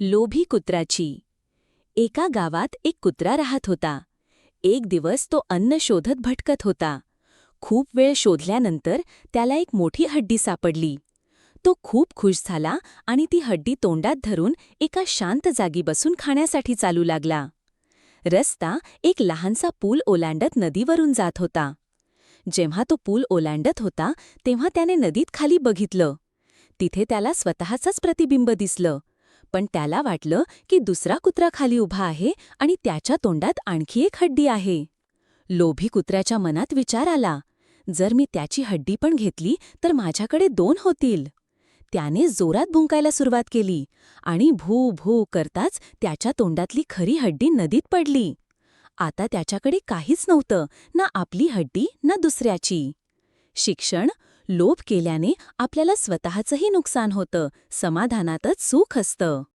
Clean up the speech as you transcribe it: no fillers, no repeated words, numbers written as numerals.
लोभी कुत्राची. एका गावात एक कुत्रा राहत होता. एक दिवस तो अन्न शोधत भटकत होता. खूप वेळ शोधल्यानंतर त्याला एक मोठी हड्डी सापडली. तो खूप खुश झाला आणि ती हड्डी तोंडात धरून एका शांत जागी बसून खाण्यासाठी चालू लागला. रस्ता एक लहानसा पूल ओलांडत नदीवरून जात होता. जेव्हा तो पूल ओलांडत होता तेव्हा त्याने नदीत खाली बघितलं. तिथे त्याला स्वतःचंच प्रतिबिंब दिसलं. पण त्याला वाटलं की दुसरा कुत्रा खाली उभा आहे आणि त्याच्या तोंडात आणखी एक हड्डी आहे. लोभी कुत्र्याच्या मनात विचार आला, जर मी त्याची हड्डी पण घेतली तर माझ्याकडे 2 होतील. त्याने जोरात भुंकायला सुरुवात केली आणि भू भू करताच त्याच्या तोंडातली खरी हड्डी नदीत पडली. आता त्याच्याकडे काहीच नव्हतं, ना आपली हड्डी ना दुसऱ्याची. शिक्षण: लोभ केल्याने आपल्याला स्वतःचंही नुकसान होतं, समाधानातच सुख असतं.